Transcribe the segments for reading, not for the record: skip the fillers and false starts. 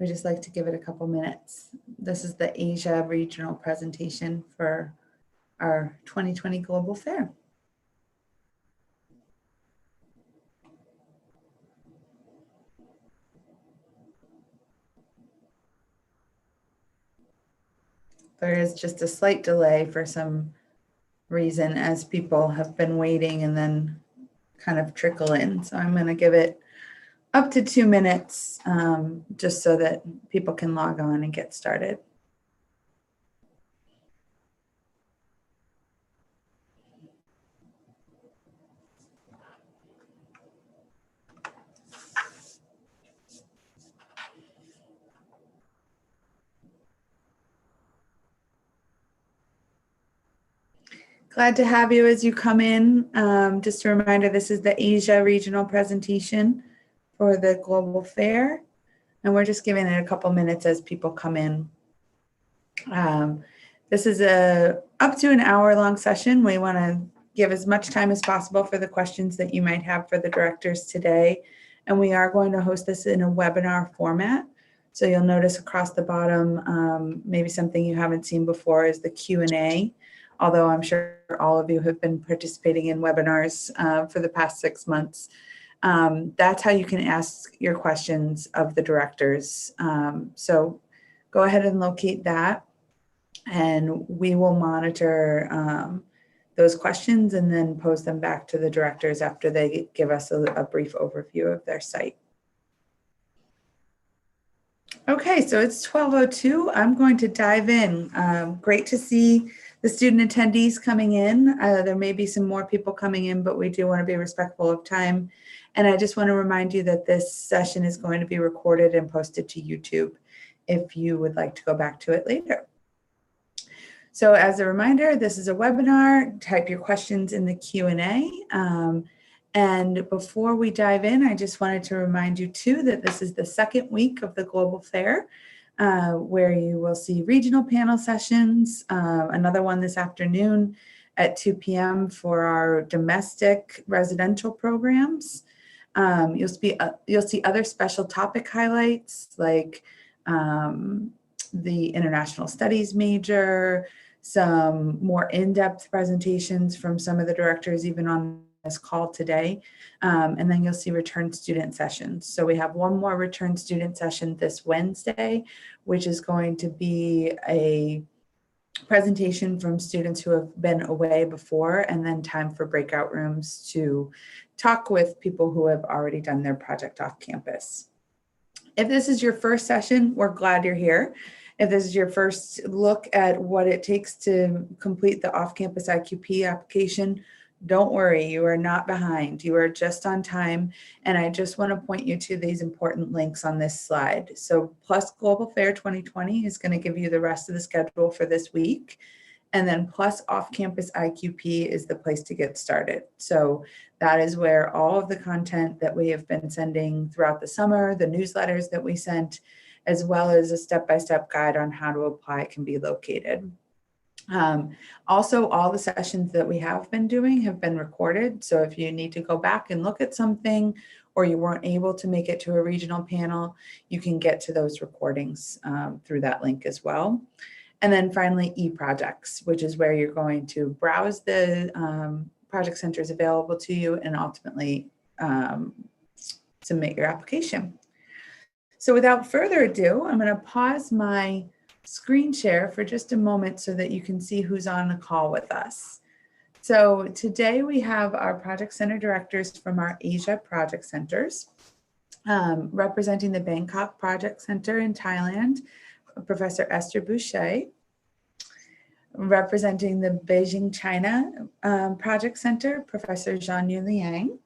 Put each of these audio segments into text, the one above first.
we just like to give it a couple minutes. This is the Asia regional presentation for our 2020 Global Fair. There is just a slight delay for some reason as people have been waiting and then kind of trickle in. So I'm going to give it up to 2 minutes just so that people can log on and get started. Glad to have you as you come in. Just a reminder, this is the Asia regional presentation for the Global Fair, and we're just giving it a couple minutes as people come in. This is up to an hour-long session. We want to give as much time as possible for the questions that you might have for the directors today, and we are going to host this in a webinar format. So you'll notice across the bottom, maybe something you haven't seen before is the Q&A. Although I'm sure all of you have been participating in webinars for the past 6 months. That's how you can ask your questions of the directors. So go ahead and locate that, and we will monitor those questions and then pose them back to the directors after they give us a brief overview of their site. Okay, so it's 12:02. I'm going to dive in. Great to see the student attendees coming in. There may be some more people coming in, but we do want to be respectful of time. And I just want to remind you that this session is going to be recorded and posted to YouTube if you would like to go back to it later. So as a reminder, this is a webinar. Type your questions in the Q&A. And before we dive in, I just wanted to remind you too that this is the second week of the Global Fair, where you will see regional panel sessions, another one this afternoon at 2 p.m. for our domestic residential programs. You'll see other special topic highlights like the international studies major, some more in-depth presentations from some of the directors even on this call today, and then you'll see return student sessions. So we have one more return student session this Wednesday, which is going to be a presentation from students who have been away before, and then time for breakout rooms to talk with people who have already done their project off campus. If this is your first session, we're glad you're here. If this is your first look at what it takes to complete the off-campus IQP application, don't worry, you are not behind. You are just on time. And I just want to point you to these important links on this slide. So Plus Global Fair 2020 is going to give you the rest of the schedule for this week. And then Plus Off-Campus IQP is the place to get started. So that is where all of the content that we have been sending throughout the summer, the newsletters that we sent, as well as a step-by-step guide on how to apply can be located. Also, all the sessions that we have been doing have been recorded. So if you need to go back and look at something, or you weren't able to make it to a regional panel, you can get to those recordings through that link as well. And then finally, e-projects, which is where you're going to browse the project centers available to you and ultimately submit your application. So without further ado, I'm going to pause my screen share for just a moment so that you can see who's on the call with us. So today we have our project center directors from our Asia project centers, representing the Bangkok Project Center in Thailand, Professor Esther Boucher, representing the Beijing, China Project Center, Professor Zhangyu Liang,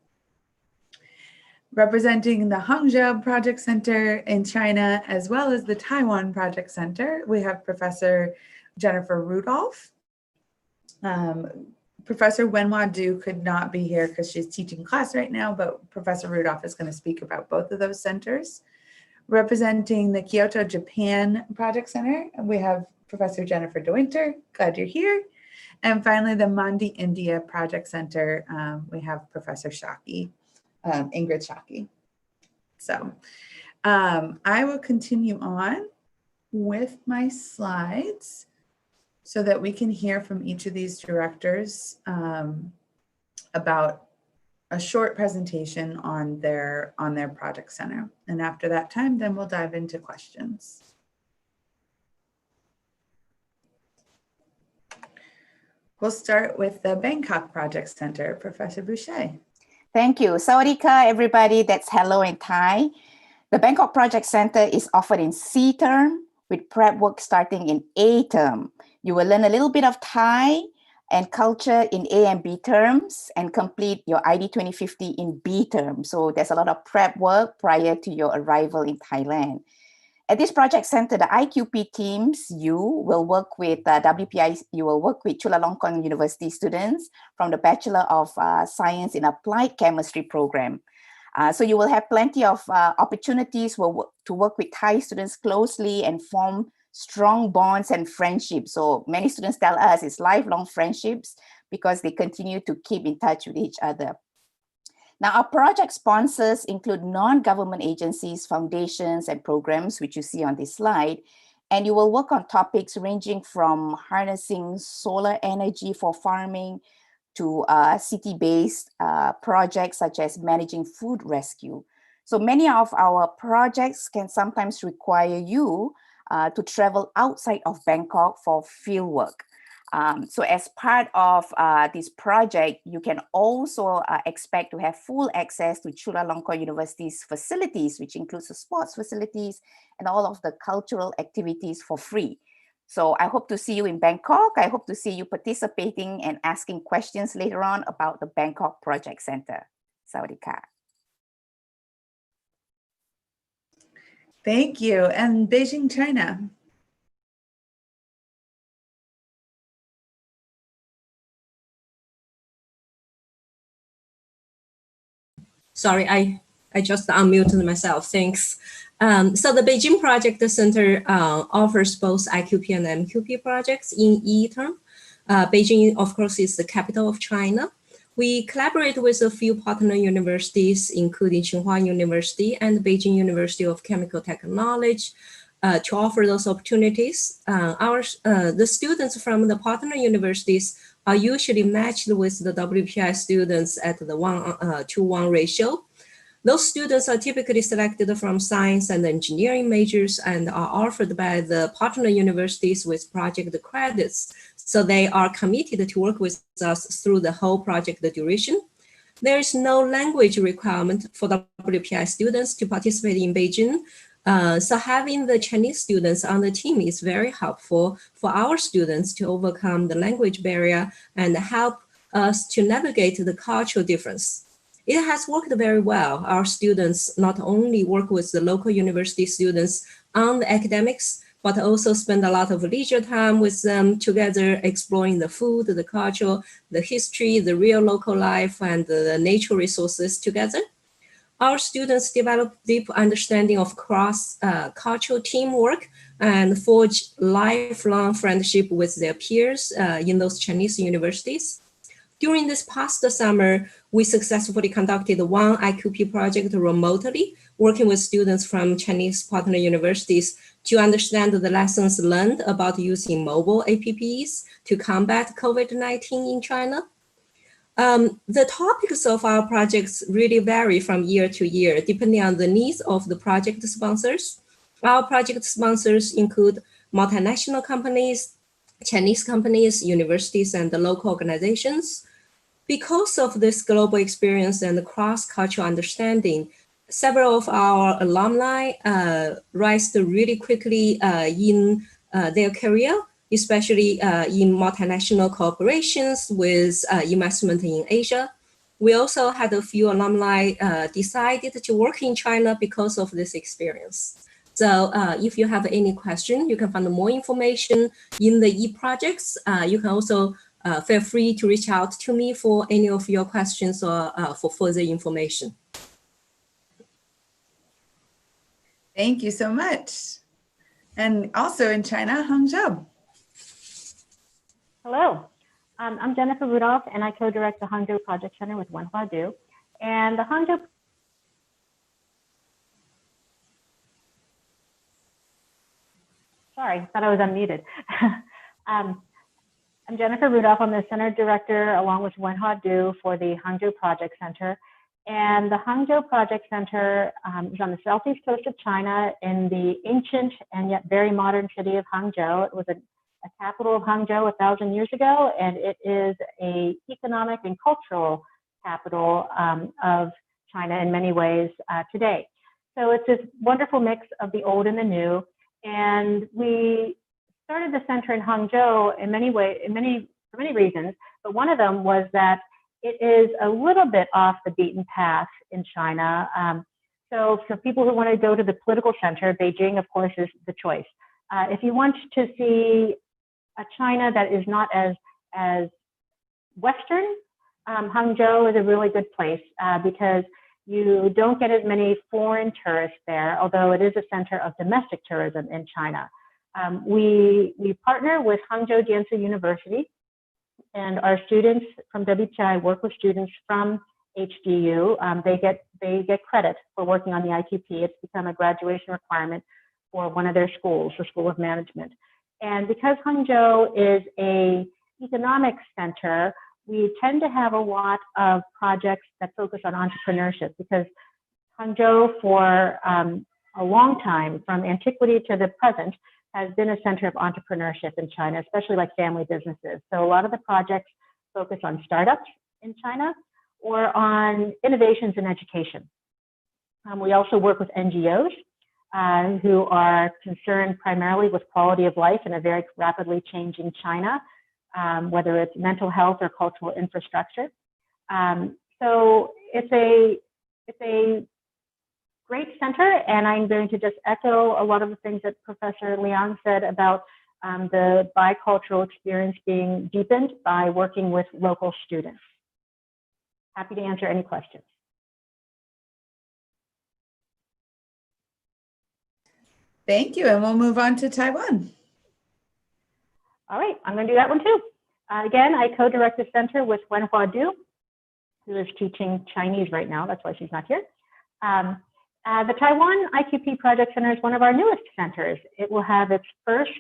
representing the Hangzhou Project Center in China, as well as the Taiwan Project Center, we have Professor Jennifer Rudolph. Professor Wenhua Du could not be here because she's teaching class right now, but Professor Rudolph is going to speak about both of those centers. Representing the Kyoto, Japan Project Center, we have Professor Jennifer De Winter, glad you're here. And finally, the Mandi, India Project Center, we have Professor Shaki. Ingrid Shaki. So I will continue on with my slides so that we can hear from each of these directors about a short presentation on their project center. And after that time, then we'll dive into questions. We'll start with the Bangkok Project Center, Professor Boucher. Thank you. Sawadika, everybody. That's hello in Thai. The Bangkok Project Center is offered in C term with prep work starting in A term. You will learn a little bit of Thai and culture in A and B terms and complete your ID 2050 in B term. So there's a lot of prep work prior to your arrival in Thailand. At this project center, the IQP teams, you will work with WPI, you will work with Chulalongkorn University students from the Bachelor of Science in Applied Chemistry program. So you will have plenty of opportunities to work with Thai students closely and form strong bonds and friendships. So many students tell us it's lifelong friendships because they continue to keep in touch with each other. Now, our project sponsors include non-government agencies, foundations, and programs, which you see on this slide. And you will work on topics ranging from harnessing solar energy for farming to city-based projects such as managing food rescue. So many of our projects can sometimes require you to travel outside of Bangkok for field work. So as part of this project, you can also expect to have full access to Chulalongkorn University's facilities, which includes the sports facilities and all of the cultural activities for free. So I hope to see you in Bangkok. I hope to see you participating and asking questions later on about the Bangkok Project Center. Sawadika. Thank you. And Beijing, China. Sorry, I just unmuted myself. Thanks. So the Beijing Project Center offers both IQP and MQP projects in E term. Beijing, of course, is the capital of China. We collaborate with a few partner universities, including Tsinghua University and Beijing University of Chemical Technology, to offer those opportunities. The students from the partner universities are usually matched with the WPI students at the 1:1 ratio. Those students are typically selected from science and engineering majors and are offered by the partner universities with project credits. So they are committed to work with us through the whole project duration. There is no language requirement for WPI students to participate in Beijing. So having the Chinese students on the team is very helpful for our students to overcome the language barrier and help us to navigate the cultural difference. It has worked very well. Our students not only work with the local university students on the academics, but also spend a lot of leisure time with them together, exploring the food, the culture, the history, the real local life, and the natural resources together. Our students develop deep understanding of cross-cultural teamwork and forge lifelong friendship with their peers in those Chinese universities. During this past summer, we successfully conducted one IQP project remotely, working with students from Chinese partner universities to understand the lessons learned about using mobile apps to combat COVID-19 in China. The topics of our projects really vary from year to year, depending on the needs of the project sponsors. Our project sponsors include multinational companies, Chinese companies, universities, and the local organizations. Because of this global experience and the cross-cultural understanding, several of our alumni rise really quickly in their career, especially in multinational corporations with investment in Asia. We also had a few alumni decided to work in China because of this experience. So if you have any question, you can find more information in the e-projects. You can also feel free to reach out to me for any of your questions or for further information. Thank you so much. And also in China, Hangzhou. Hello, I'm Jennifer Rudolph, and I co-direct the Hangzhou Project Center with Wenhua Du. And the Hangzhou Sorry, thought I was unmuted. I'm Jennifer Rudolph. I'm the Center Director along with Wenhua Du for the Hangzhou Project Center. And the Hangzhou Project Center is on the southeast coast of China in the ancient and yet very modern city of Hangzhou. It was a capital of Hangzhou 1,000 years ago, and it is an economic and cultural capital of China in many ways today. So it's this wonderful mix of the old and the new. And we started the center in Hangzhou in many ways, for many reasons, but one of them was that it is a little bit off the beaten path in China. So for people who want to go to the political center, Beijing, of course, is the choice. If you want to see a China that is not as Western, Hangzhou is a really good place because you don't get as many foreign tourists there, although it is a center of domestic tourism in China. We partner with Hangzhou Jiansu University, and our students from WTI work with students from HDU. They get credit for working on the IQP. It's become a graduation requirement for one of their schools, the School of Management. And because Hangzhou is an economic center, we tend to have a lot of projects that focus on entrepreneurship because Hangzhou for a long time, from antiquity to the present, has been a center of entrepreneurship in China, especially like family businesses. So a lot of the projects focus on startups in China or on innovations in education. We also work with NGOs who are concerned primarily with quality of life in a very rapidly changing China, whether it's mental health or cultural infrastructure. So it's a great center, and I'm going to just echo a lot of the things that Professor Liang said about the bicultural experience being deepened by working with local students. Happy to answer any questions. Thank you, and we'll move on to Taiwan. All right, I'm going to do that one too. Again, I co-direct the center with Wenhua Du, who is teaching Chinese right now. That's why she's not here. The Taiwan IQP Project Center is one of our newest centers. It will have its first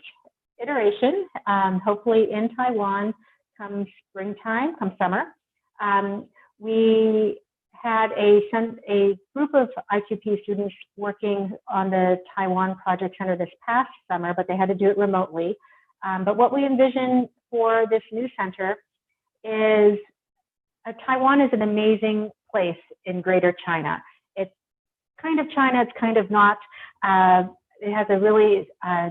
iteration, hopefully in Taiwan, come springtime, come summer. We had a group of IQP students working on the Taiwan Project Center this past summer, but they had to do it remotely. But what we envision for this new center is Taiwan is an amazing place in Greater China. It's kind of China, it's kind of not. It has a really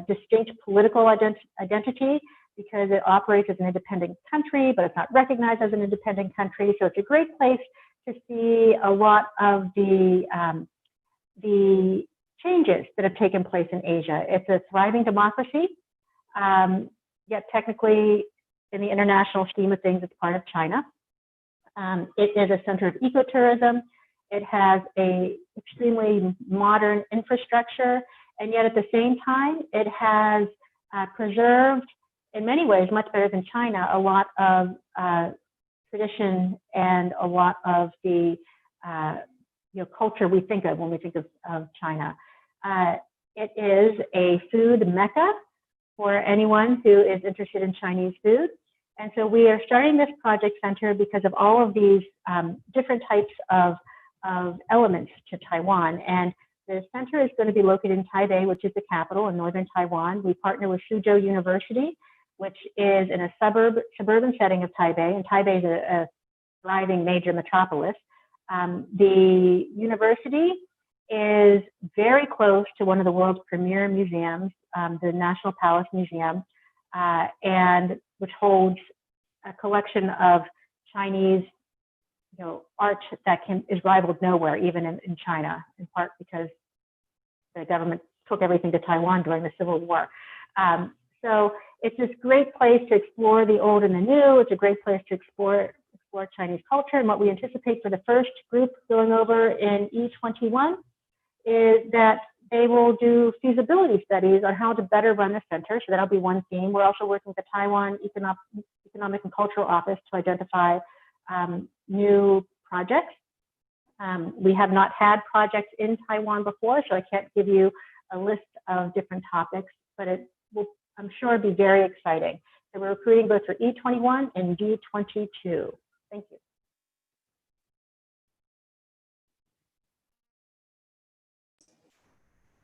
distinct political identity because it operates as an independent country, but it's not recognized as an independent country. So it's a great place to see a lot of the changes that have taken place in Asia. It's a thriving democracy, yet technically in the international scheme of things, it's part of China. It is a center of ecotourism. It has a extremely modern infrastructure, and yet at the same time, it has preserved, in many ways, much better than China, a lot of tradition and a lot of the culture we think of when we think of China. It is a food mecca for anyone who is interested in Chinese food. And so we are starting this project center because of all of these different types of elements to Taiwan. And the center is going to be located in Taipei, which is the capital in northern Taiwan. We partner with Suzhou University, which is in a suburban setting of Taipei, and Taipei is a thriving major metropolis. The university is very close to one of the world's premier museums, the National Palace Museum, and which holds a collection of Chinese art that is rivaled nowhere, even in China, in part because the government took everything to Taiwan during the Civil War. So it's this great place to explore the old and the new. It's a great place to explore Chinese culture. And what we anticipate for the first group going over in E21 is that they will do feasibility studies on how to better run the center. So that'll be one theme. We're also working with the Taiwan Economic and Cultural Office to identify new projects. We have not had projects in Taiwan before, so I can't give you a list of different topics, but will, I'm sure, be very exciting. So we're recruiting both for E21 and D22. Thank you.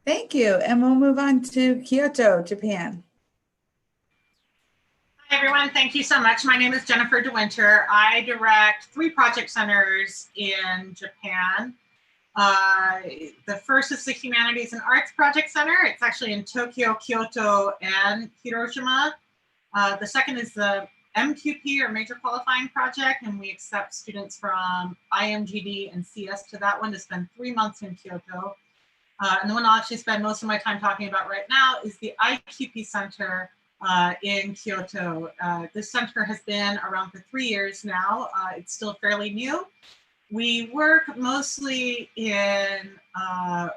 Thank you. And we'll move on to Kyoto, Japan. Hi, everyone. Thank you so much. My name is Jennifer DeWinter. I direct 3 project centers in Japan. The first is the Humanities and Arts Project Center. It's actually in Tokyo, Kyoto, and Hiroshima. The second is the MQP, or Major Qualifying Project, and we accept students from IMGD and CS to that one to spend 3 months in Kyoto. And the one I'll actually spend most of my time talking about right now is the IQP Center in Kyoto. This center has been around for 3 years now. It's still fairly new. We work mostly in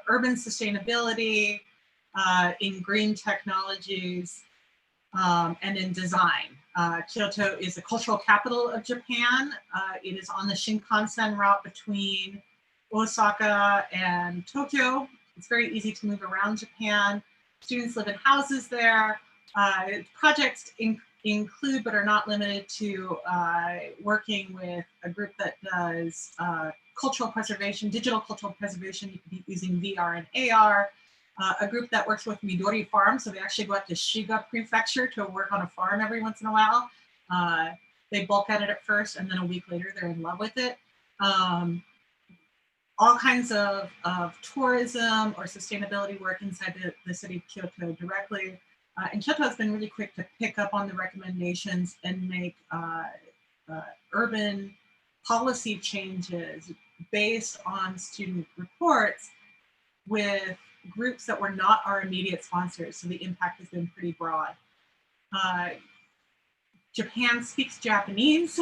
urban sustainability, in green technologies, and in design. Kyoto is the cultural capital of Japan. It is on the Shinkansen route between Osaka and Tokyo. It's very easy to move around Japan. Students live in houses there. Projects include, but are not limited to, working with a group that does cultural preservation, digital cultural preservation using VR and AR, a group that works with Midori Farm, so they actually go out to Shiga Prefecture to work on a farm every once in a while. They bulk at it at first, and then a week later, they're in love with it. All kinds of tourism or sustainability work inside the city of Kyoto directly. And Kyoto has been really quick to pick up on the recommendations and make urban policy changes based on student reports with groups that were not our immediate sponsors. So the impact has been pretty broad. Japan speaks Japanese.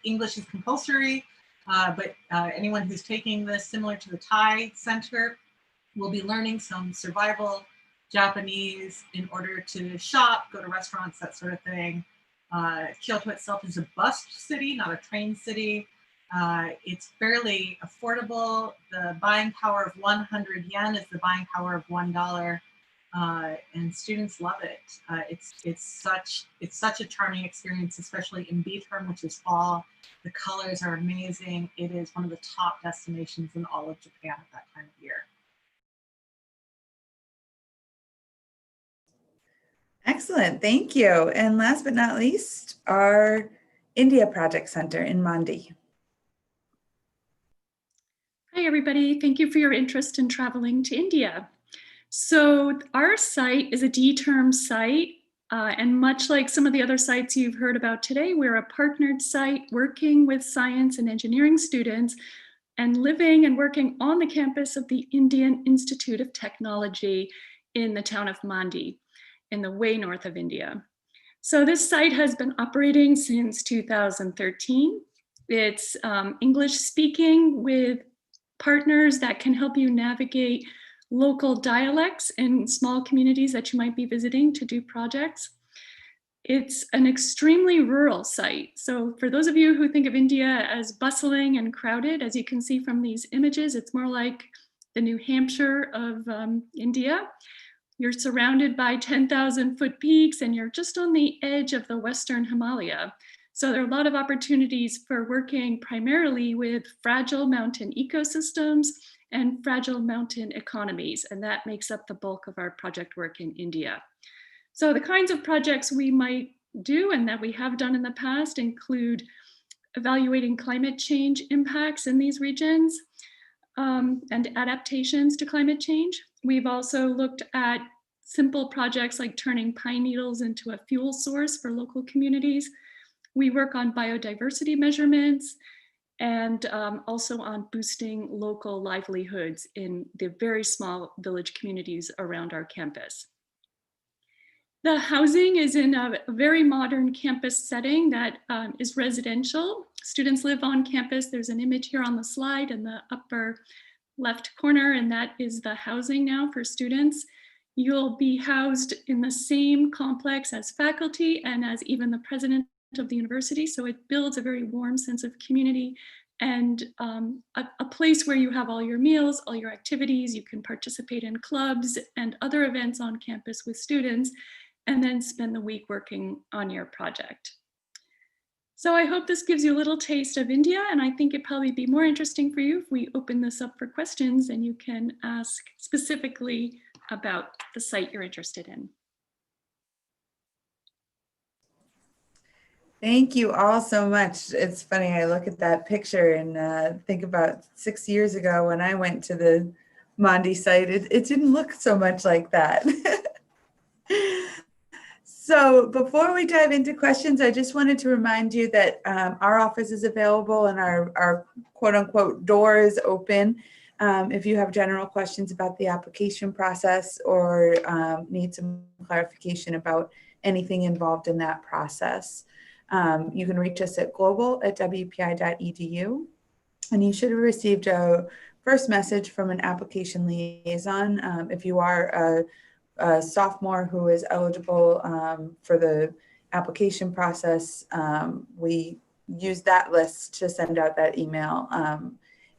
English is compulsory, but anyone who's taking this, similar to the Thai Center, will be learning some survival Japanese in order to shop, go to restaurants, that sort of thing. Kyoto itself is a bus city, not a train city. It's fairly affordable. The buying power of 100 yen is the buying power of $1, and students love it. It's such a charming experience, especially in B term, which is fall. The colors are amazing. It is one of the top destinations in all of Japan at that time of year. Excellent, thank you. And last but not least, our India Project Center in Mandi. Hi, everybody. Thank you for your interest in traveling to India. So our site is a D-term site, and much like some of the other sites you've heard about today, we're a partnered site working with science and engineering students and living and working on the campus of the Indian Institute of Technology in the town of Mandi, in the way north of India. So this site has been operating since 2013. It's English speaking with partners that can help you navigate local dialects in small communities that you might be visiting to do projects. It's an extremely rural site. So for those of you who think of India as bustling and crowded, as you can see from these images, it's more like the New Hampshire of India. You're surrounded by 10,000-foot peaks, and you're just on the edge of the Western Himalaya. So there are a lot of opportunities for working primarily with fragile mountain ecosystems and fragile mountain economies, and that makes up the bulk of our project work in India. So the kinds of projects we might do and that we have done in the past include evaluating climate change impacts in these regions and adaptations to climate change. We've also looked at simple projects like turning pine needles into a fuel source for local communities. We work on biodiversity measurements and also on boosting local livelihoods in the very small village communities around our campus. The housing is in a very modern campus setting that is residential. Students live on campus. There's an image here on the slide in the upper left corner, and that is the housing now for students. You'll be housed in the same complex as faculty and as even the president of the university. So it builds a very warm sense of community and a place where you have all your meals, all your activities, you can participate in clubs and other events on campus with students, and then spend the week working on your project. So I hope this gives you a little taste of India, and I think it'd probably be more interesting for you if we open this up for questions and you can ask specifically about the site you're interested in. Thank you all so much. It's funny, I look at that picture and think about 6 years ago when I went to the Mandi site. It didn't look so much like that. So before we dive into questions, I just wanted to remind you that our office is available and our quote unquote door is open. If you have general questions about the application process or need some clarification about anything involved in that process, you can reach us at global@wpi.edu. And you should have received a first message from an application liaison. If you are a sophomore who is eligible for the application process, we use that list to send out that email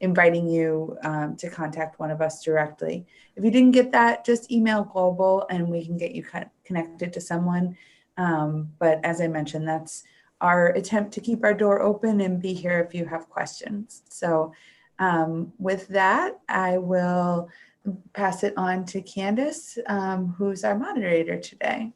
inviting you to contact one of us directly. If you didn't get that, just email Global and we can get you connected to someone. But as I mentioned, that's our attempt to keep our door open and be here if you have questions. So with that, I will pass it on to Candace, who's our moderator today.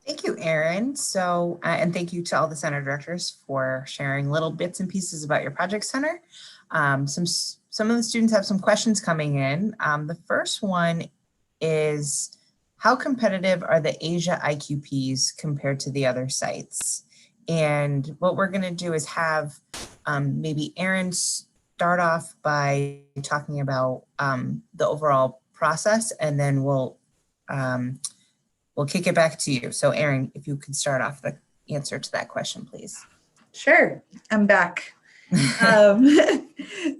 Thank you, Erin. So, and thank you to all the center directors for sharing little bits and pieces about your project center. Some of the students have some questions coming in. The first one is, how competitive are the Asia IQPs compared to the other sites? And what we're gonna do is have maybe Erin start off by talking about the overall process, and then we'll kick it back to you. So Erin, if you could start off the answer to that question, please. Sure, I'm back.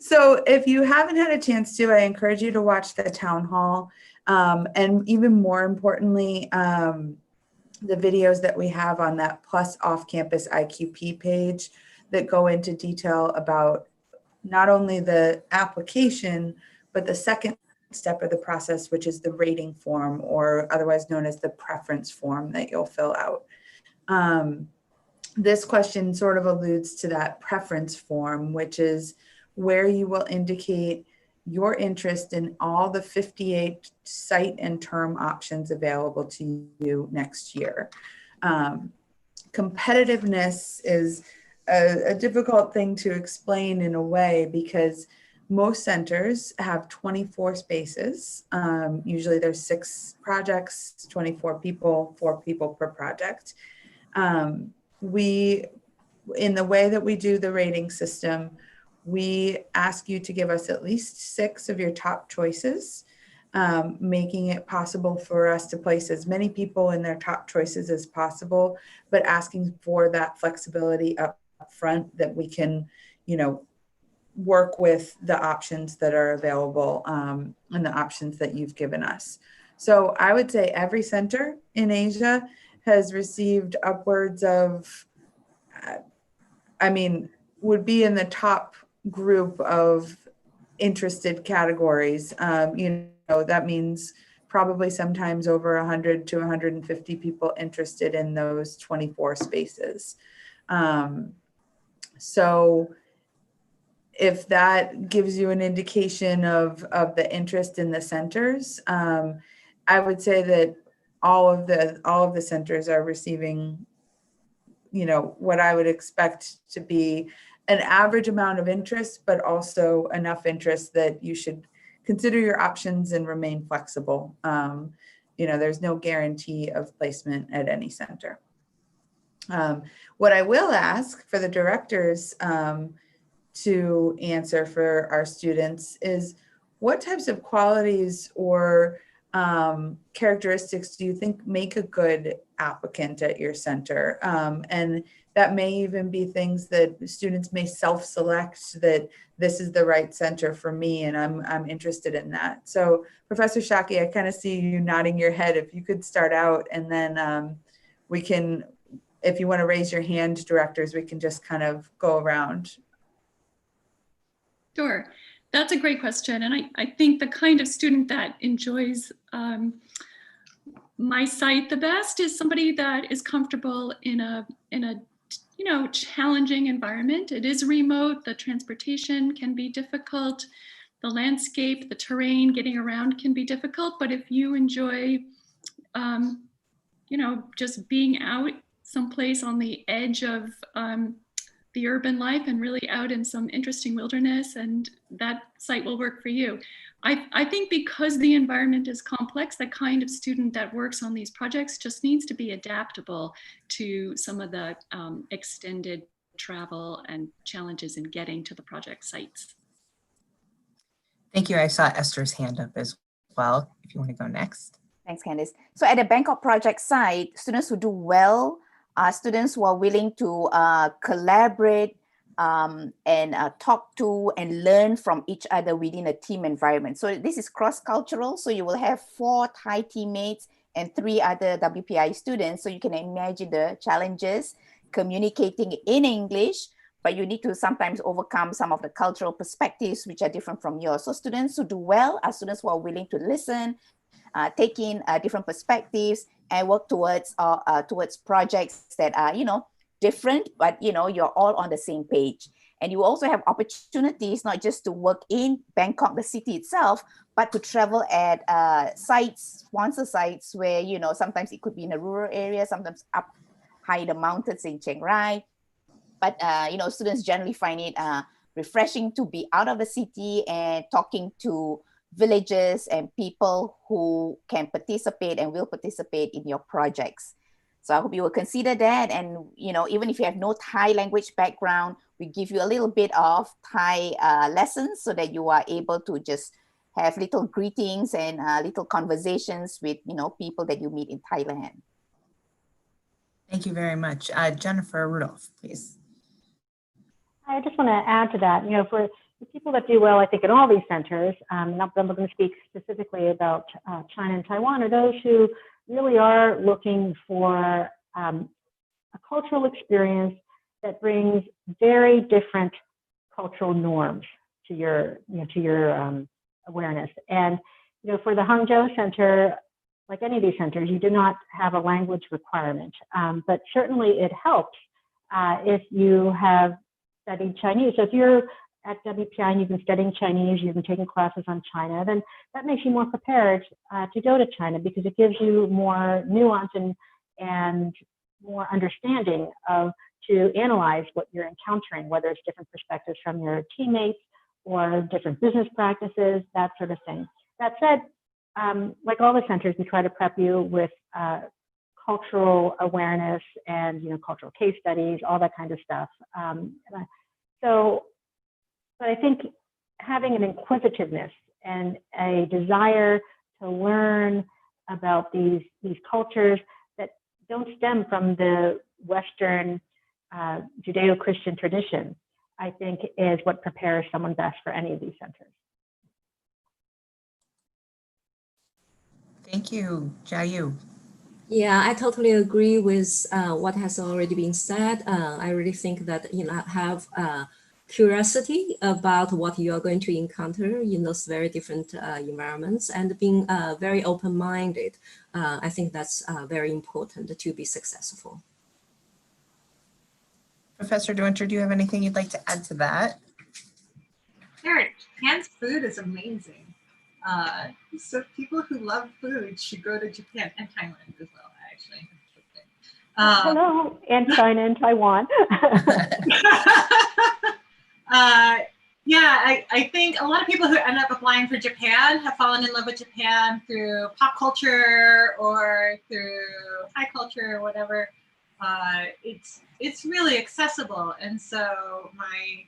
So if you haven't had a chance to, I encourage you to watch the town hall. And even more importantly, the videos that we have on that Plus off-campus IQP page that go into detail about not only the application, but the second step of the process, which is the rating form, or otherwise known as the preference form that you'll fill out. This question sort of alludes to that preference form, which is where you will indicate your interest in all the 58 site and term options available to you next year. Competitiveness is a difficult thing to explain in a way because most centers have 24 spaces. Usually there's 6 projects, 24 people, 4 people per project. In the way that we do the rating system, we ask you to give us at least 6 of your top choices, making it possible for us to place as many people in their top choices as possible, but asking for that flexibility up front that we can, work with the options that are available and the options that you've given us. So I would say every center in Asia has received upwards of, would be in the top group of interested categories. That means probably sometimes over 100 to 150 people interested in those 24 spaces. So if that gives you an indication of the interest in the centers, I would say that all of the centers are receiving, what I would expect to be an average amount of interest, but also enough interest that you should consider your options and remain flexible. There's no guarantee of placement at any center. What I will ask for the directors to answer for our students is, what types of qualities or characteristics do you think make a good applicant at your center? And that may even be things that students may self-select, that this is the right center for me and I'm interested in that. So Professor Shaki, I kind of see you nodding your head. If you could start out, and then we can, if you want to raise your hand, directors, we can just kind of go around. Sure. That's a great question. And I think the kind of student that enjoys my site the best is somebody that is comfortable in a challenging environment. It is remote. The transportation can be difficult. The landscape, the terrain, getting around can be difficult. But if you enjoy, just being out someplace on the edge of the urban life and really out in some interesting wilderness, and that site will work for you. I think because the environment is complex, the kind of student that works on these projects just needs to be adaptable to some of the extended travel and challenges in getting to the project sites. Thank you. I saw Esther's hand up as well, if you want to go next. Thanks, Candice. So at the Bangkok project site, students who do well are students who are willing to collaborate and talk to and learn from each other within a team environment. So this is cross-cultural. So you will have 4 Thai teammates and 3 other WPI students. So you can imagine the challenges communicating in English, but you need to sometimes overcome some of the cultural perspectives which are different from yours. So students who do well are students who are willing to listen, take in different perspectives and work towards projects that are, different, but you're all on the same page. And you also have opportunities not just to work in Bangkok, the city itself, but to travel at sponsor sites where sometimes it could be in a rural area, sometimes up high in the mountains in Chiang Rai. But students generally find it refreshing to be out of the city and talking to villagers and people who can participate and will participate in your projects. So I hope you will consider that. And, even if you have no Thai language background, we give you a little bit of Thai lessons so that you are able to just have little greetings and little conversations with, people that you meet in Thailand. Thank you very much. Jennifer Rudolph, please. I just want to add to that, for the people that do well, I think in all these centers, not that I'm going to speak specifically about China and Taiwan, are those who really are looking for a cultural experience that brings very different cultural norms to your awareness. And for the Hangzhou Center, like any of these centers, you do not have a language requirement, but certainly it helps if you have studied Chinese. So if you're at WPI and you've been studying Chinese, you've been taking classes on China, then that makes you more prepared to go to China because it gives you more nuance and more understanding to analyze what you're encountering, whether it's different perspectives from your teammates or different business practices, that sort of thing. That said, like all the centers, we try to prep you with cultural awareness and cultural case studies, all that kind of stuff. But I think having an inquisitiveness and a desire to learn about these cultures that don't stem from the Western Judeo-Christian tradition, I think is what prepares someone best for any of these centers. Thank you, Jayu. Yeah, I totally agree with what has already been said. I really think that have curiosity about what you are going to encounter in those very different environments and being very open-minded. I think that's very important to be successful. Professor De Winter, do you have anything you'd like to add to that? Jared, Japan's food is amazing. So people who love food should go to Japan and Thailand as well, actually. Hello, and China and Taiwan. Yeah, I think a lot of people who end up applying for Japan have fallen in love with Japan through pop culture or through Thai culture or whatever. It's really accessible, and so my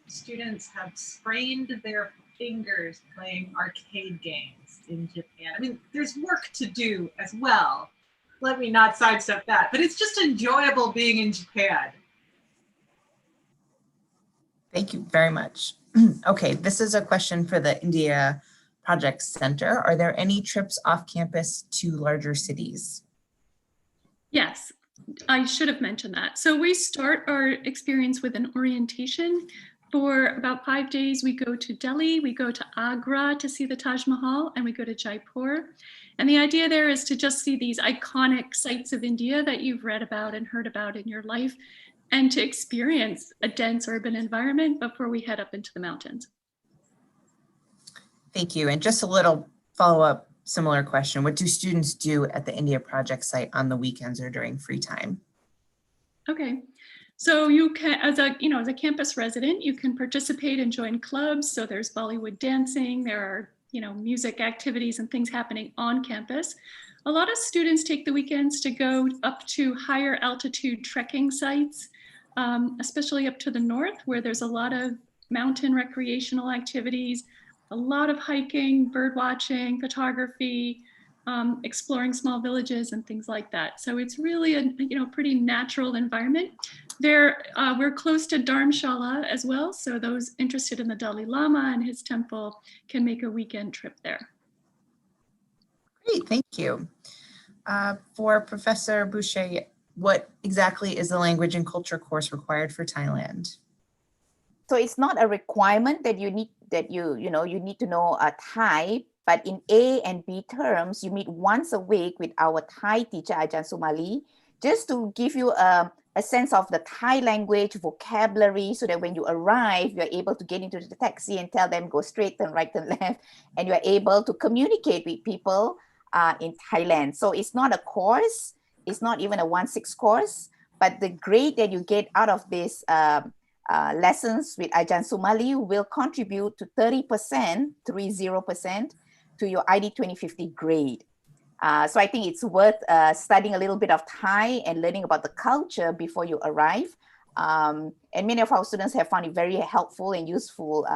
students have sprained their fingers playing arcade games in Japan. I mean, there's work to do as well. Let me not sidestep that, but it's just enjoyable being in Japan. Thank you very much. Okay, this is a question for the India Project Center. Are there any trips off campus to larger cities? Yes, I should have mentioned that. So we start our experience with an orientation, For about 5 days, we go to Delhi, we go to Agra to see the Taj Mahal, and we go to Jaipur. And the idea there is to just see these iconic sites of India that you've read about and heard about in your life, and to experience a dense urban environment before we head up into the mountains. Thank you. And just a little follow-up similar question. What do students do at the India Project site on the weekends or during free time? Okay. So you can, as a campus resident, you can participate and join clubs. So there's Bollywood dancing, there are, music activities and things happening on campus. A lot of students take the weekends to go up to higher altitude trekking sites, especially up to the north, where there's a lot of mountain recreational activities, a lot of hiking, bird watching, photography, exploring small villages and things like that. So it's really a pretty natural environment. We're close to Dharamshala as well, so those interested in the Dalai Lama and his temple can make a weekend trip there. Great, thank you. For Professor Boucher, what exactly is the language and culture course required for Thailand? So it's not a requirement that you need to know Thai, but in A and B terms, you meet once a week with our Thai teacher, Ajahn Sumali, just to give you a sense of the Thai language, vocabulary, so that when you arrive, you're able to get into the taxi and tell them go straight and right and left, and you're able to communicate with people in Thailand. So it's not a course, it's not even a 1-6 course, but the grade that you get out of this lessons with Ajahn Sumali will contribute to 30% to your ID 2050 grade. So I think it's worth studying a little bit of Thai and learning about the culture before you arrive. And many of our students have found it very helpful and useful,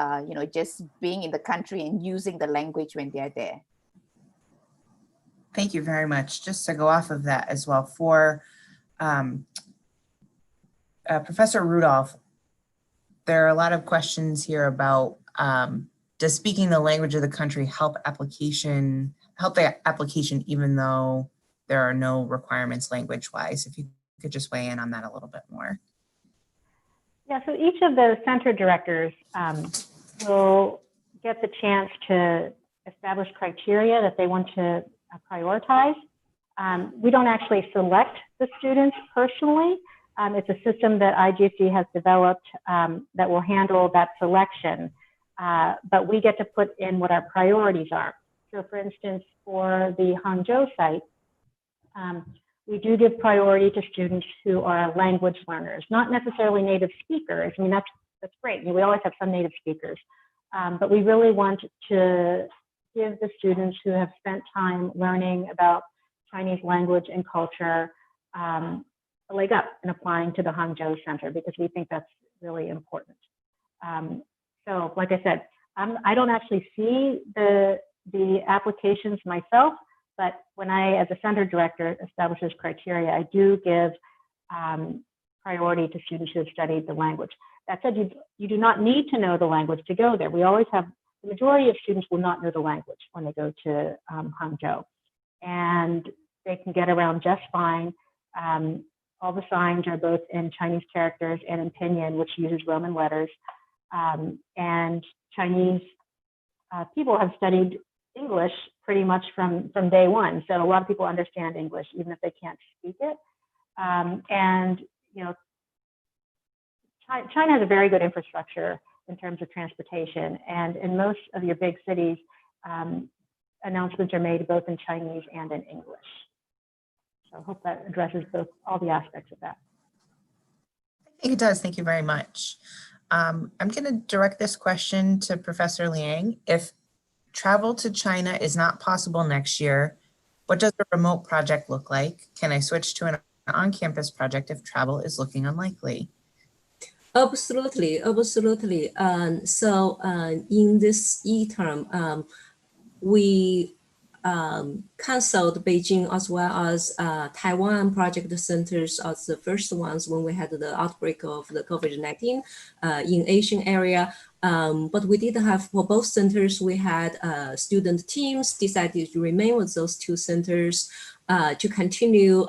just being in the country and using the language when they're there. Thank you very much. Just to go off of that as well, for Professor Rudolph, there are a lot of questions here about does speaking the language of the country help the application even though there are no requirements language-wise? If you could just weigh in on that a little bit more. Yeah, so each of the center directors will get the chance to establish criteria that they want to prioritize. We don't actually select the students personally. It's a system that IGFD has developed that will handle that selection, but we get to put in what our priorities are. So for instance, for the Hangzhou site, we do give priority to students who are language learners, not necessarily native speakers. I mean, that's great. We always have some native speakers, but we really want to give the students who have spent time learning about Chinese language and culture a leg up in applying to the Hangzhou Center, because we think that's really important. So like I said, I don't actually see the applications myself, but when I, as a center director, establishes criteria, I do give priority to students who have studied the language. That said, you do not need to know the language to go there. We always have, the majority of students will not know the language when they go to Hangzhou, and they can get around just fine. All the signs are both in Chinese characters and in Pinyin, which uses Roman letters. And Chinese people have studied English pretty much from day one. So a lot of people understand English, even if they can't speak it. And, China has a very good infrastructure in terms of transportation. And in most of your big cities, announcements are made both in Chinese and in English. So I hope that addresses all the aspects of that. I think it does. Thank you very much. I'm going to direct this question to Professor Liang. If travel to China is not possible next year, what does a remote project look like? Can I switch to an on-campus project if travel is looking unlikely? Absolutely, absolutely. So in this e-term, we canceled Beijing as well as Taiwan project centers as the first ones when we had the outbreak of the COVID-19 in Asian area. But we did have, for both centers, we had student teams decided to remain with those two centers. to continue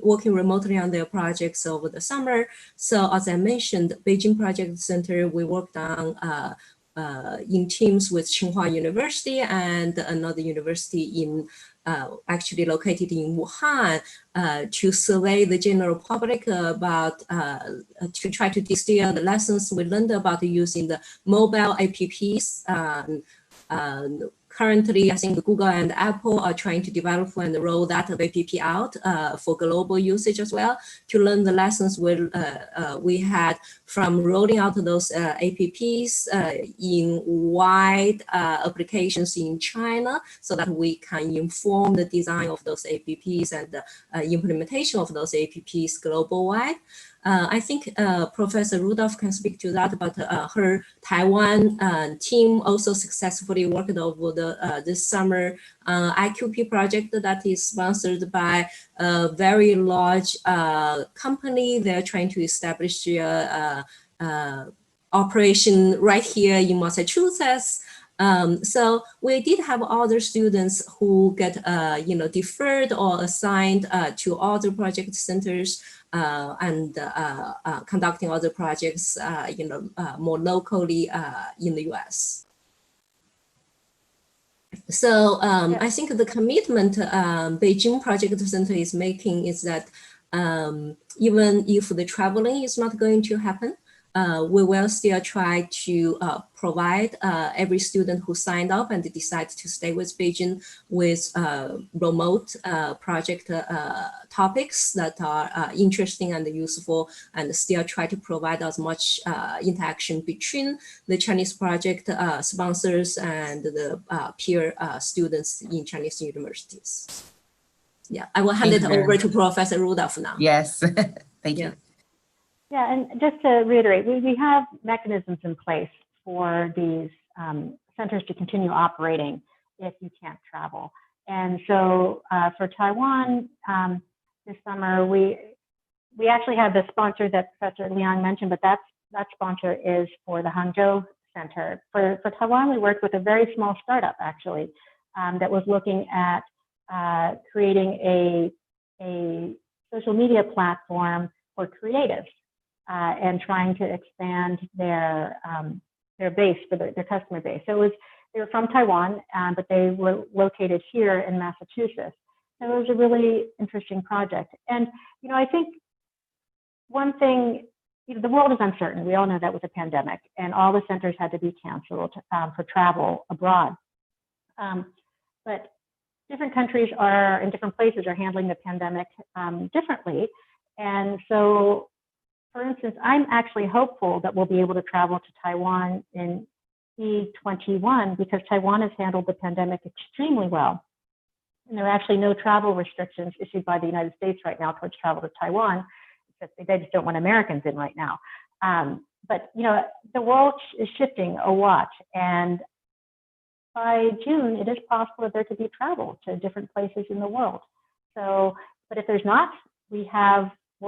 working remotely on their projects over the summer. So as I mentioned, Beijing Project Center, we worked on in teams with Tsinghua University and another university in actually located in Wuhan to survey the general public about to try to distill the lessons we learned about using the mobile apps. Currently, I think Google and Apple are trying to develop and roll that app out for global usage as well, to learn the lessons we had from rolling out those apps in wide applications in China, so that we can inform the design of those apps and the implementation of those apps global-wide. I think Professor Rudolph can speak to that, but her Taiwan team also successfully worked over this summer IQP project that is sponsored by a very large company. They're trying to establish operation right here in Massachusetts. So we did have other students who get deferred or assigned to other project centers and conducting other projects more locally in the US. So I think the commitment Beijing Project Center is making is that even if the traveling is not going to happen, we will still try to provide every student who signed up and decide to stay with Beijing with remote project topics that are interesting and useful, and still try to provide as much interaction between the Chinese project sponsors and the peer students in Chinese universities. Yeah, I will hand it over to Professor Rudolph now. Yes, thank you. Yeah, and just to reiterate, we have mechanisms in place for these centers to continue operating if you can't travel. And so for Taiwan this summer, we actually have the sponsor that Professor Liang mentioned, but that sponsor is for the Hangzhou Center. For Taiwan, we worked with a very small startup actually that was looking at creating a social media platform for creatives. And trying to expand their base, for their customer base. So they were from Taiwan, but they were located here in Massachusetts. So it was a really interesting project. And I think one thing, the world is uncertain. We all know that with the pandemic, and all the centers had to be canceled for travel abroad. But different countries in different places are handling the pandemic differently, and so. For instance, I'm actually hopeful that we'll be able to travel to Taiwan in E21 because Taiwan has handled the pandemic extremely well. And there are actually no travel restrictions issued by the United States right now towards travel to Taiwan, except they just don't want Americans in right now. But the world is shifting a lot. And by June, it is possible that there could be travel to different places in the world. So, but if there's not, we'll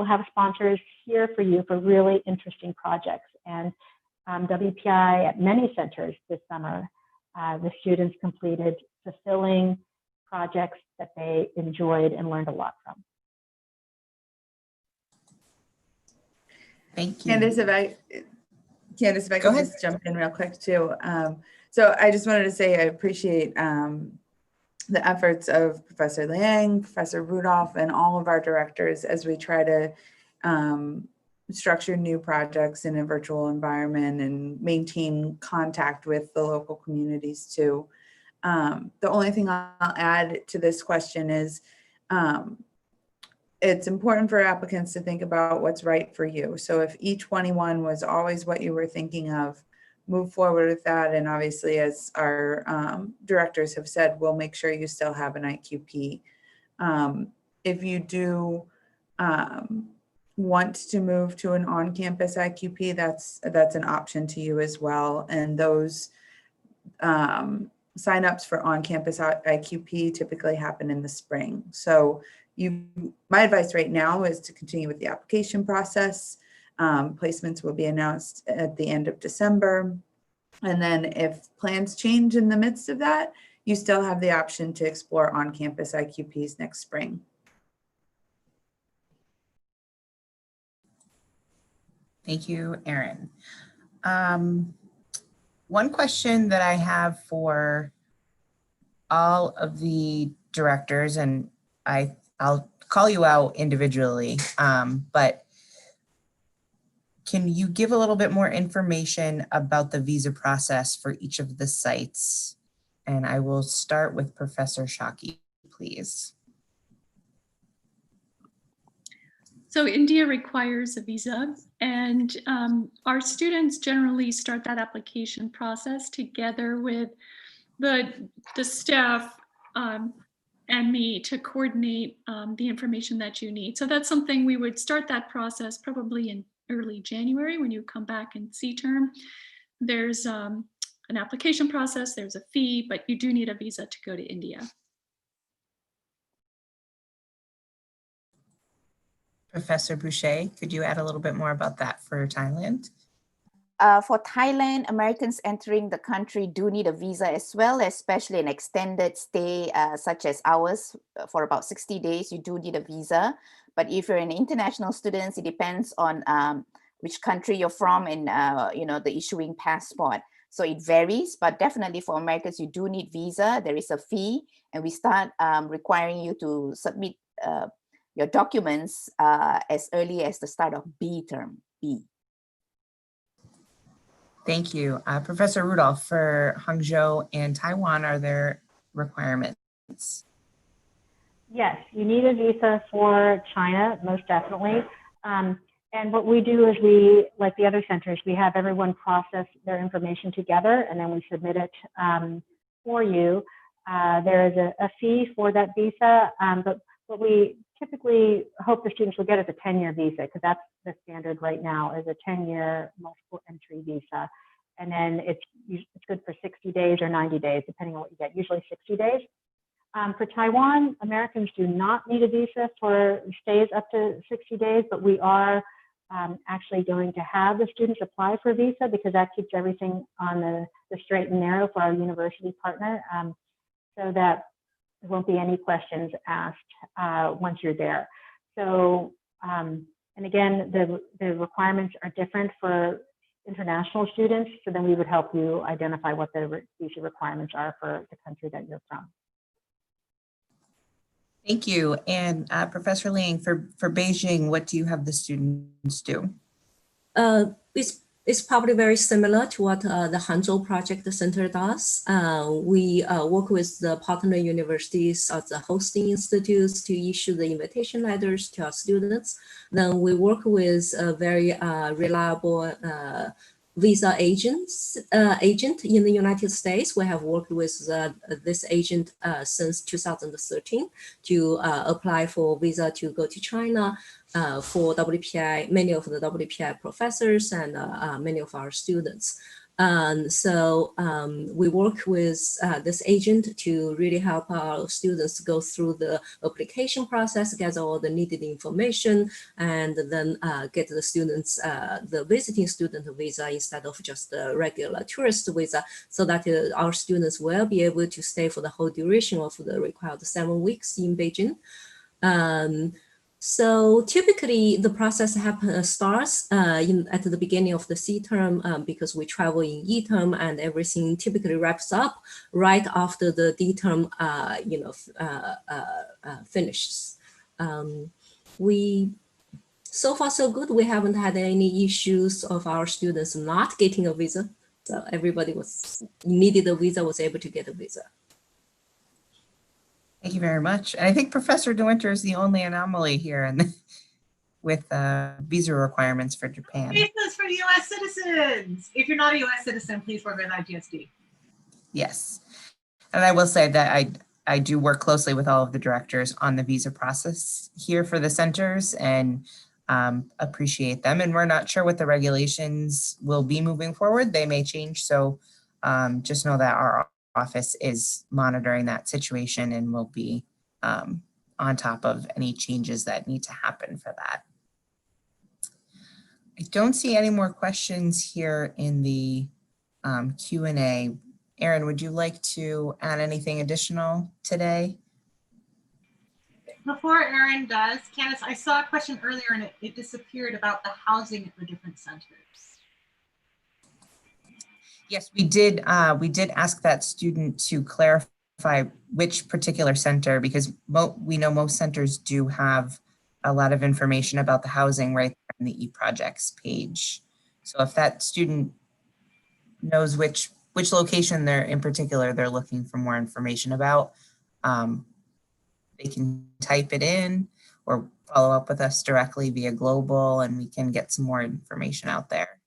have sponsors here for you for really interesting projects. And WPI at many centers this summer, the students completed fulfilling projects that they enjoyed and learned a lot from. Thank you. Candace, if I could just jump in real quick too. So I just wanted to say I appreciate the efforts of Professor Liang, Professor Rudolph, and all of our directors as we try to structure new projects in a virtual environment and maintain contact with the local communities too. The only thing I'll add to this question is it's important for applicants to think about what's right for you. So if E21 was always what you were thinking of, move forward with that. And obviously, as our directors have said, we'll make sure you still have an IQP. If you do want to move to an on-campus IQP, that's an option to you as well. And those signups for on-campus IQP typically happen in the spring. So my advice right now is to continue with the application process. Placements will be announced at the end of December. And then if plans change in the midst of that, you still have the option to explore on-campus IQPs next spring. Thank you, Erin. One question that I have for all of the directors, and I'll call you out individually, but can you give a little bit more information about the visa process for each of the sites? And I will start with Professor Shaki, please. So India requires a visa, and our students generally start that application process together with the staff and me to coordinate the information that you need. So that's something we would start that process probably in early January when you come back in C-term. There's an application process, there's a fee, but you do need a visa to go to India. Professor Boucher, could you add a little bit more about that for Thailand? For Thailand, Americans entering the country do need a visa as well, especially an extended stay such as ours for about 60 days, you do need a visa. But if you're an international student, it depends on which country you're from and the issuing passport. So it varies, but definitely for Americans, you do need visa. There is a fee, and we start requiring you to submit your documents as early as the start of B term, B. Thank you. Professor Rudolph, for Hangzhou and Taiwan, are there requirements? Yes, you need a visa for China, most definitely. And what we do is we, like the other centers, we have everyone process their information together and then we submit it for you. There is a fee for that visa, but what we typically hope the students will get is a 10-year visa, because that's the standard right now, is a 10-year multiple entry visa. And then it's good for 60 days or 90 days, depending on what you get, usually 60 days. For Taiwan, Americans do not need a visa for stays up to 60 days, but we are actually going to have the students apply for a visa, because that keeps everything on the straight and narrow for our university partner, so that there won't be any questions asked once you're there. So, and again, the requirements are different for international students, so then we would help you identify what the visa requirements are for the country that you're from. Thank you. And Professor Ling, for Beijing, what do you have the students do? It's probably very similar to what the Hangzhou Project Center does. We work with the partner universities of the hosting institutes to issue the invitation letters to our students. Then we work with a very reliable visa agent in the United States. We have worked with this agent since 2013 to apply for visa to go to China for WPI, many of the WPI professors and many of our students. So we work with this agent to really help our students go through the application process, gather all the needed information, and then get the students the visiting student visa instead of just the regular tourist visa, so that our students will be able to stay for the whole duration of the required 7 weeks in Beijing. So typically the process starts at the beginning of the C term because we travel in E term, and everything typically wraps up right after the D term finishes. So far so good. We haven't had any issues of our students not getting a visa. So everybody needed a visa, was able to get a visa. Thank you very much. And I think Professor De Winter is the only anomaly here with visa requirements for Japan. Visas for U.S. citizens. If you're not a U.S. citizen, please work with IGSD. Yes. And I will say that I do work closely with all of the directors on the visa process here for the centers, and appreciate them. And we're not sure what the regulations will be moving forward. They may change. So just know that our office is monitoring that situation and will be on top of any changes that need to happen for that. I don't see any more questions here in the Q&A Erin, would you like to add anything additional today? Before Erin does, Candace, I saw a question earlier and it disappeared about the housing at the different centers. Yes, we did ask that student to clarify which particular center, because we know most centers do have a lot of information about the housing right there in the eProjects page. So if that student knows which location they're in particular they're looking for more information about, they can type it in or follow up with us directly via Global, and we can get some more information out there.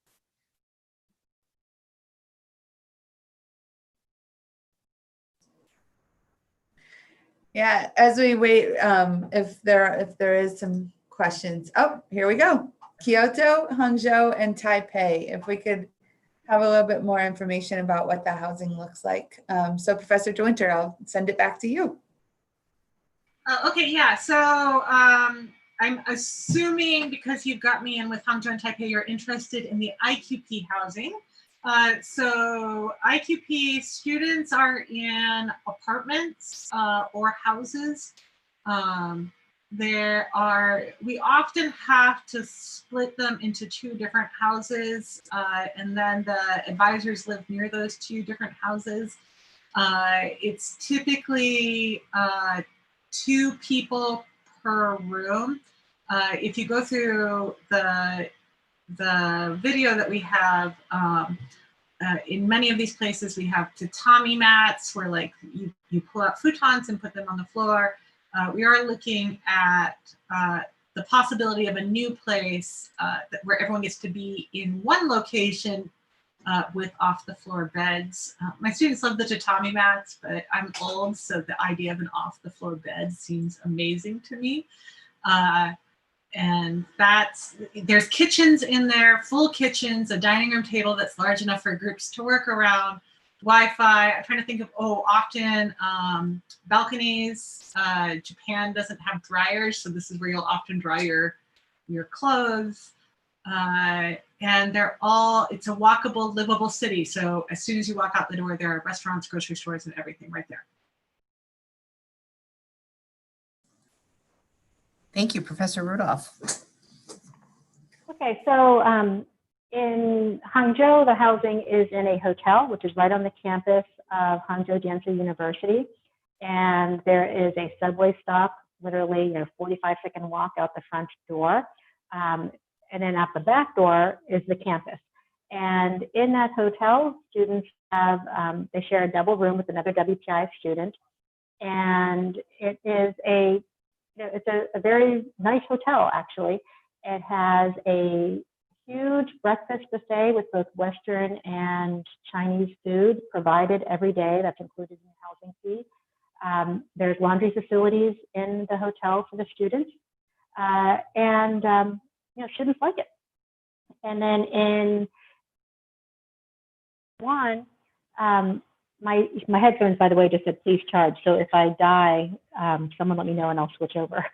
Yeah, as we wait, if there is some questions. Oh, here we go. Kyoto, Hangzhou, and Taipei. If we could have a little bit more information about what the housing looks like. So Professor DeWinter, I'll send it back to you. Okay, yeah, so I'm assuming because you've got me in with Hangzhou and Taipei, you're interested in the IQP housing. So IQP students are in apartments or houses. We often have to split them into two different houses, and then the advisors live near those two different houses. It's typically 2 people per room. If you go through the video that we have, in many of these places we have tatami mats where like you pull out futons and put them on the floor. We are looking at the possibility of a new place where everyone gets to be in one location with off-the-floor beds. My students love the tatami mats, but I'm old, so the idea of an off-the-floor bed seems amazing to me. And there's kitchens in there, full kitchens, a dining room table that's large enough for groups to work around, Wi-Fi. I'm trying to think of, often balconies. Japan doesn't have dryers, so this is where you'll often dry your clothes. And it's a walkable, livable city. So as soon as you walk out the door, there are restaurants, grocery stores, and everything right there. Thank you, Professor Rudolph. Okay, so in Hangzhou, the housing is in a hotel, which is right on the campus of Hangzhou Jiansu University. And there is a subway stop, literally 45-second walk out the front door. And then at the back door is the campus. And in that hotel, students have, they share a double room with another WPI student. And it is it's a very nice hotel, actually. It has a huge breakfast buffet with both Western and Chinese food provided every day. That's included in the housing fee. There's laundry facilities in the hotel for the students. Students like it. And then in one, my headphones, by the way, just said please charge. So if I die, someone let me know and I'll switch over.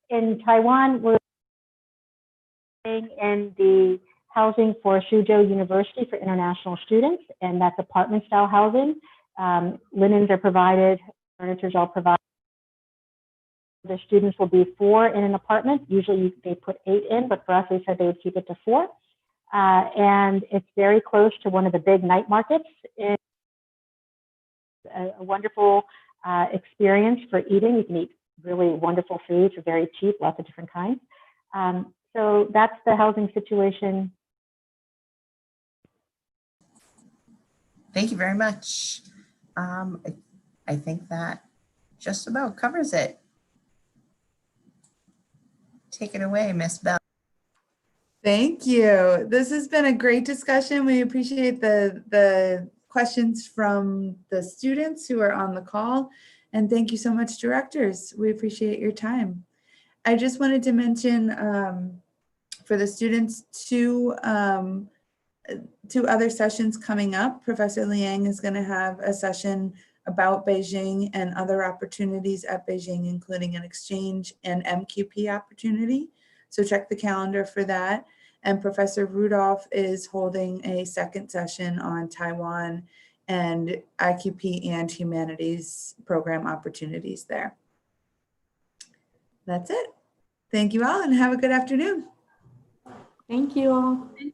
In Taiwan, we're in the housing for Suzhou University for international students, and that's apartment style housing. Linens are provided, furniture is all provided. The students will be 4 in an apartment. Usually they put 8 in, but for us, they said they would keep it to 4. And it's very close to one of the big night markets. It's a wonderful experience for eating. You can eat really wonderful foods, are very cheap, lots of different kinds. So that's the housing situation. Thank you very much. I think that just about covers it. Take it away, Miss Bell. Thank you. This has been a great discussion. We appreciate the questions from the students who are on the call. And thank you so much, directors. We appreciate your time. I just wanted to mention for the students two other sessions coming up. Professor Liang is going to have a session about Beijing and other opportunities at Beijing, including an exchange and MQP opportunity. So check the calendar for that. And Professor Rudolph is holding a second session on Taiwan and IQP and humanities program opportunities there. That's it. Thank you all and have a good afternoon. Thank you all. Thank you.